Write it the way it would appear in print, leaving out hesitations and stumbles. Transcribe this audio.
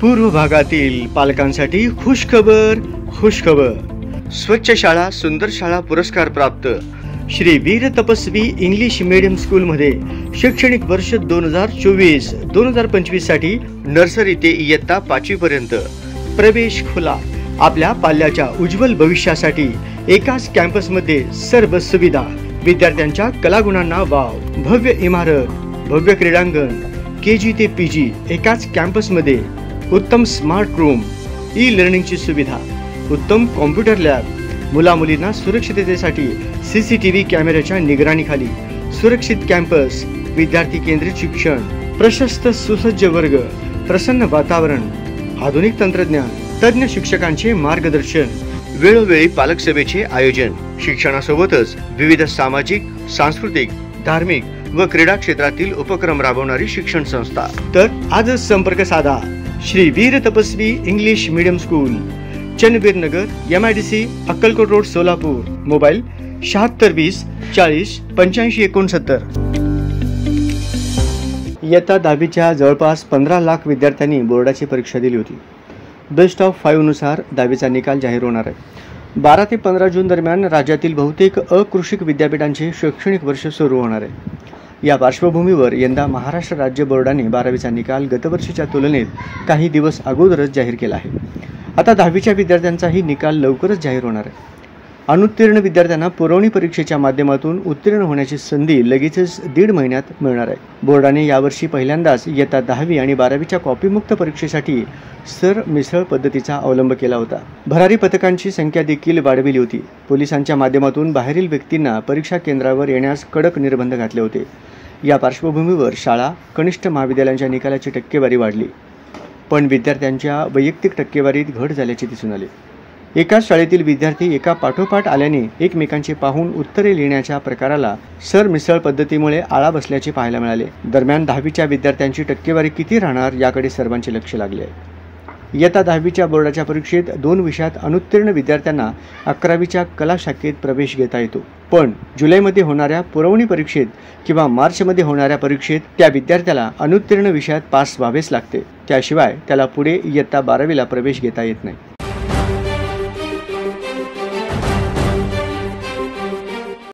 पूर्व भागातील पालकांसाठी खुशखबर. स्वच्छ शाळा सुंदर शाळा पुरस्कार प्राप्त श्री वीर तपस्वी इंग्लिश मीडियम स्कूल मध्ये शैक्षणिक वर्ष 2024-2025 साठी नर्सरी ते इयत्ता 5वी पर्यंत प्रवेश खुला. आपल्या पाल्याच्या उज्ज्वल भविष्यासाठी एकाच कॅम्पस मध्ये सर्व सुविधा. विद्यार्थ्यांच्या कलागुणांना वाव. भव्य इमारत, भव्य क्रीडांगण, KG ते PG एकाच कॅम्पस मध्ये. उत्तम स्मार्ट रूम, ई लर्निंगची सुविधा, उत्तम कॉम्प्युटर लॅब. मुला-मुलींना सुरक्षिततेसाठी CCTV कॅमेऱ्याच्या निगराणीखाली. सुरक्षित कॅम्पस, विद्यार्थी केंद्रित शिक्षण, प्रशस्त सुसज्ज वर्ग, प्रसन्न वातावरण, आधुनिक तंत्रज्ञान, तज्ञ शिक्षकांचे मार्गदर्शन, वेळोवेळी पालक सभेचे आयोजन. शिक्षणासोबतच विविध सामाजिक, सांस्कृतिक, धार्मिक व क्रीडा क्षेत्रातील उपक्रम राबवणारी शिक्षण संस्था. तर आजच संपर्क साधा. श्री वीर तपस्वी इंग्लिश मीडियम स्कूल, चन्नवीर नगर, MIDC, Akkalkot road, Solapur. Mobile 7620 40 85 69. इयत्ता 10वीच्या जवळपास 15 लाख विद्यार्थ्यांनी बोर्डाची परीक्षा दिली होती. बेस्ट ऑफ 5 नुसार 10वीचा निकाल जाहीर होणार आहे. 12 ते 15 जून दरम्यान राज्यातील बहुतेक अकृषिक विद्यापीठांचे शैक्षणिक वर्ष सुरू होणार आहे. या पार्श्वभूमीवर यंदा महाराष्ट्र राज्य बोर्डाने 12वीचा निकाल गतवर्षीच्या तुलनेत काही दिवस अगोदरच जाहीर केला आहे. आता 10वीच्या विद्यार्थ्यांचाही निकाल लवकरच जाहीर होणार आहे. अनुत्तीर्ण विद्यार्थ्यांना पुरवणी परीक्षेच्या माध्यमातून उत्तीर्ण होण्याची संधी लगेचच 1.5 महिन्यात मिळणार आहे. बोर्डाने यावर्षी पहिल्यांदाच इयत्ता 10वी आणि 12वीच्या कॉपीमुक्त परीक्षेसाठी सरमिसळ पद्धतीचा अवलंब केला होता. भरारी पथकांची संख्या देखील वाढविली होती. पोलिसांच्या माध्यमातून बाहेरील व्यक्तींना परीक्षा केंद्रावर येण्यास कडक निर्बंध घातले होते. या पार्श्वभूमीवर शाळा, कनिष्ठ महाविद्यालयांच्या निकालाची टक्केवारी वाढली, पण विद्यार्थ्यांच्या वैयक्तिक टक्केवारीत घट झाल्याचे दिसून आले. एकाच शाळेतील विद्यार्थी एका पाठोपाठ आल्याने एकमेकांचे पाहून उत्तरे लिहिण्याच्या प्रकाराला सरमिसळ पद्धतीमुळे आळा बसल्याचे पाहायला मिळाले. दरम्यान 10वीच्या विद्यार्थ्यांची टक्केवारी किती राहणार याकडे सर्वांचे लक्ष लागले आहे. इयत्ता 10वीच्या बोर्डाच्या परीक्षेत 2 विषयात अनुत्तीर्ण विद्यार्थ्यांना 11वीच्या कला शाखेत प्रवेश घेता येतो, पण जुलैमध्ये होणाऱ्या पुरवणी परीक्षेत किंवा मार्चमध्ये होणाऱ्या परीक्षेत त्या विद्यार्थ्याला अनुत्तीर्ण विषयात पास व्हावेच लागते. त्याशिवाय त्याला पुढे इयत्ता 12वीला प्रवेश घेता येत नाही.